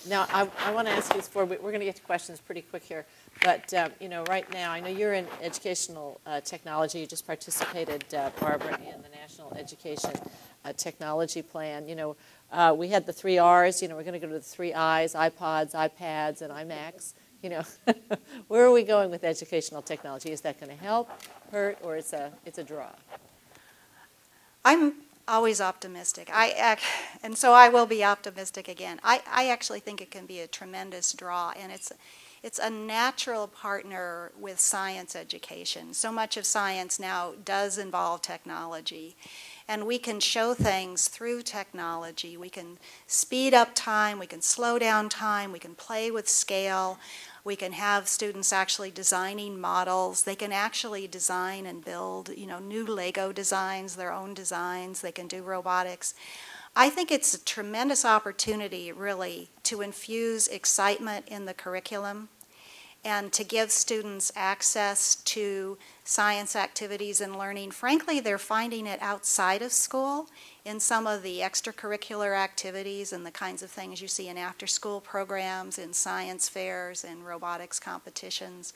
Now, I want to ask you this we're going to get to questions pretty quick here, but you know, right now, I know you're in educational technology. You just participated, Barbara, in the National Education Technology Plan. You know, we had the 3 R's. You know, we're going to go to the 3 I's: iPods, iPads, and iMacs. You know, where are we going with educational technology? Is that going to help, hurt, or it's a draw? I'm always optimistic. And so I will be optimistic again. I actually think it can be a tremendous draw, and it's a natural partner with science education. So much of science now does involve technology, and we can show things through technology. We can speed up time, we can slow down time, we can play with scale. We can have students actually designing models. They can actually design and build, you know, new Lego designs, their own designs. They can do robotics. I think it's a tremendous opportunity, really, to infuse excitement in the curriculum and to give students access to science activities and learning. Frankly, they're finding it outside of school in some of the extracurricular activities and the kinds of things you see in after-school programs, in science fairs, and robotics competitions.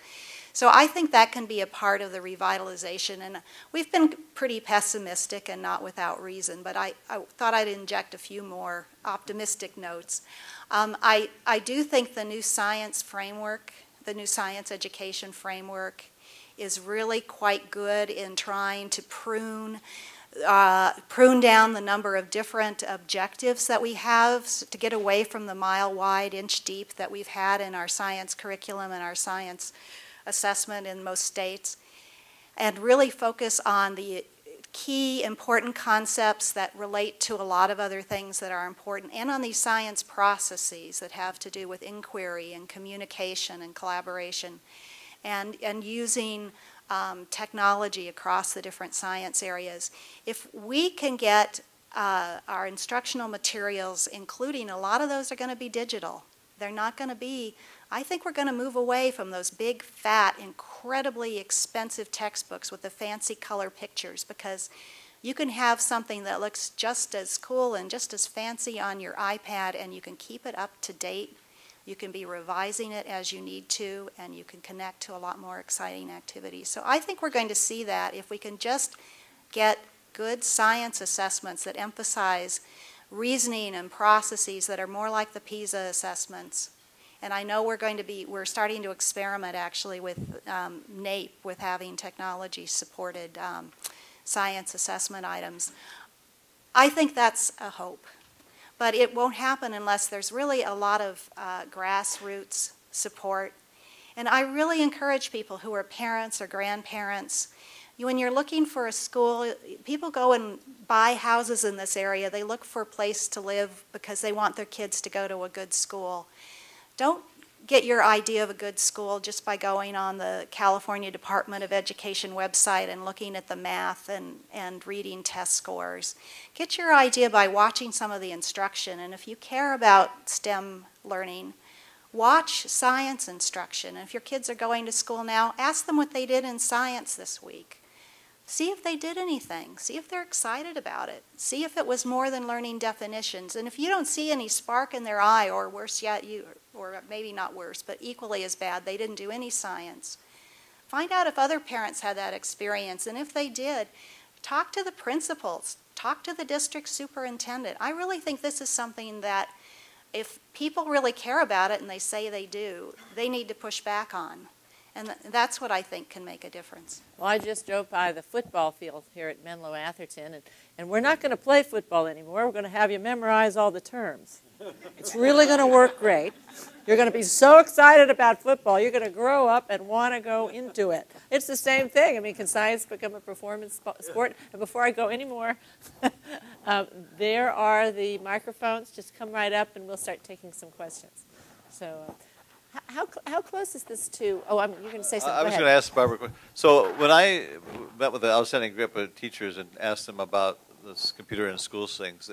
So I think that can be a part of the revitalization. And we've been pretty pessimistic, and not without reason, but I thought I'd inject a few more optimistic notes. I do think the new science framework, the new science education framework, is really quite good in trying to prune down the number of different objectives that we have to get away from the mile-wide, inch-deep that we've had in our science curriculum and our science assessment in most states, and really focus on the key important concepts that relate to a lot of other things that are important, and on these science processes that have to do with inquiry and communication and collaboration, and using technology across the different science areas. If we can get our instructional materials, including a lot of those are going to be digital. They're not going to be, I think we're going to move away from those big, fat, incredibly expensive textbooks with the fancy color pictures, because you can have something that looks just as cool and just as fancy on your iPad, and you can keep it up to date. You can be revising it as you need to, and you can connect to a lot more exciting activities. So I think we're going to see that if we can just get good science assessments that emphasize reasoning and processes that are more like the PISA assessments. And I know we're starting to experiment actually with NAEP, with having technology-supported science assessment items. I think that's a hope. But it won't happen unless there's really a lot of grassroots support. And I really encourage people who are parents or grandparents, when you're looking for a school, people go and buy houses in this area. They look for a place to live because they want their kids to go to a good school. Don't get your idea of a good school just by going on the California Department of Education website and looking at the math and reading test scores. Get your idea by watching some of the instruction, and if you care about STEM learning, watch science instruction. And if your kids are going to school now, ask them what they did in science this week. See if they did anything. See if they're excited about it. See if it was more than learning definitions. And if you don't see any spark in their eye, or worse yet, or maybe not worse, but equally as bad, they didn't do any science, find out if other parents had that experience. And if they did, talk to the principals. Talk to the district superintendent. I really think this is something that if people really care about it, and they say they do, they need to push back on. And that's what I think can make a difference. Well, I just drove by the football field here at Menlo Atherton, and we're not going to play football anymore. We're going to have you memorize all the terms. It's really going to work great. You're going to be so excited about football, you're going to grow up and want to go into it. It's the same thing. I mean, can science become a performance sport? And before I go any more, there are the microphones. Just come right up, and we'll start taking some questions. So. How close is this to? Oh, you're going to say something. I was going to ask Barbara a question. So when I met with the outstanding group of teachers and asked them about this computer in schools things,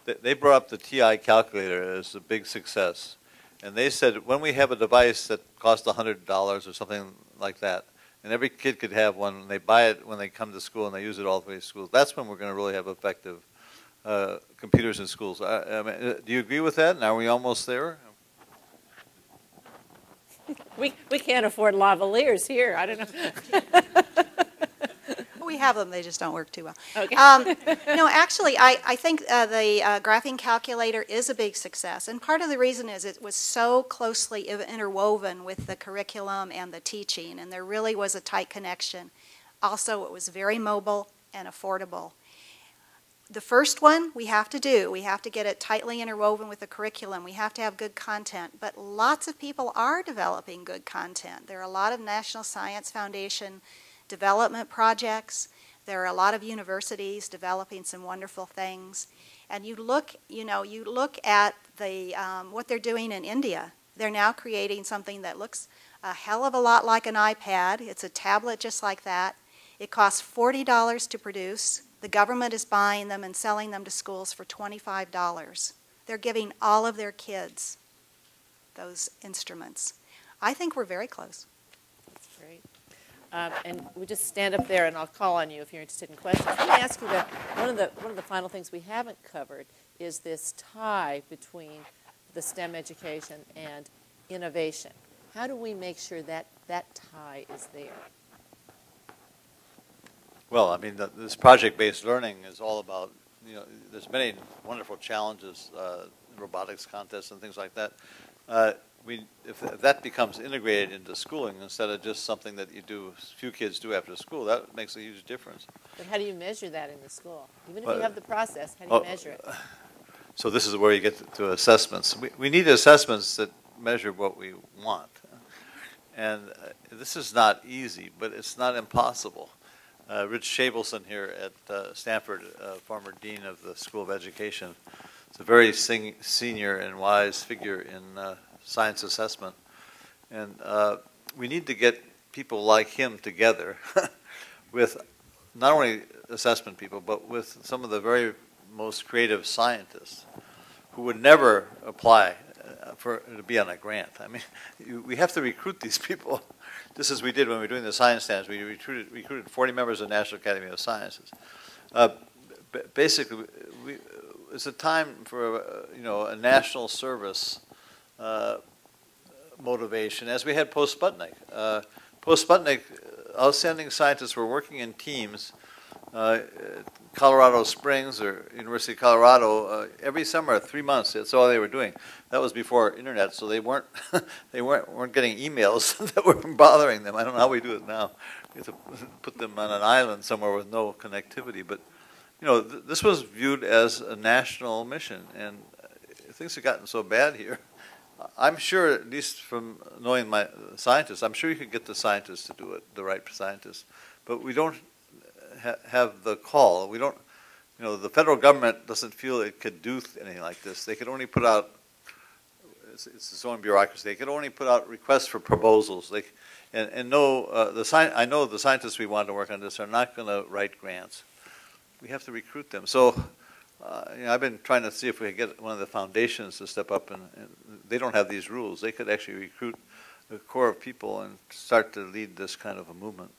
they brought up the TI calculator as a big success. And they said when we have a device that costs $100 or something like that, and every kid could have one, and they buy it when they come to school and they use it all the way to school, that's when we're going to really have effective computers in schools. I mean, do you agree with that? And are we almost there? We can't afford lavaliers here. I don't know. We have them, they just don't work too well. Okay. No, actually, I think the graphing calculator is a big success. And part of the reason is it was so closely interwoven with the curriculum and the teaching, and there really was a tight connection. Also, it was very mobile and affordable. The first one we have to do. We have to get it tightly interwoven with the curriculum. We have to have good content. But lots of people are developing good content. There are a lot of National Science Foundation development projects. There are a lot of universities developing some wonderful things. And you look at the what they're doing in India. They're now creating something that looks a hell of a lot like an iPad. It's a tablet just like that. It costs $40 to produce. The government is buying them and selling them to schools for $25. They're giving all of their kids those instruments. I think we're very close. That's great. And we just stand up there, and I'll call on you if you're interested in questions. Let me ask you that one of the final things we haven't covered is this tie between the STEM education and innovation. How do we make sure that that tie is there? Well, I mean, this project-based learning is all about, there's many wonderful challenges, robotics contests and things like that. If that becomes integrated into schooling instead of just something that few kids do after school, that makes a huge difference. But how do you measure that in the school? Even if you have the process, how do you measure it? So this is where you get to assessments. We need assessments that measure what we want. And this is not easy, but it's not impossible. Rich Shabelson here at Stanford, former dean of the School of Education, is a very senior and wise figure in science assessment. And we need to get people like him together with not only assessment people, but with some of the very most creative scientists who would never apply to be on a grant. I mean, we have to recruit these people, just as we did when we were doing the science standards. We recruited 40 members of the National Academy of Sciences. Basically, it's a time for a national service motivation, as we had post-Sputnik. Post-Sputnik, outstanding scientists were working in teams. Colorado Springs or University of Colorado, every summer, 3 months, that's all they were doing. That was before internet, so they weren't getting emails that were bothering them. I don't know how we do it now. We have to put them on an island somewhere with no connectivity. But this was viewed as a national mission, and things have gotten so bad here. I'm sure, at least from knowing my scientists, I'm sure you could get the scientists to do it, the right scientists, but we don't have the call. We don't, the federal government doesn't feel it could do anything like this. They could only put out, it's its own bureaucracy, they could only put out requests for proposals. I know the scientists we want to work on this are not going to write grants. We have to recruit them. So I've been trying to see if we could get one of the foundations to step up, and they don't have these rules. They could actually recruit a core of people and start to lead this kind of a movement.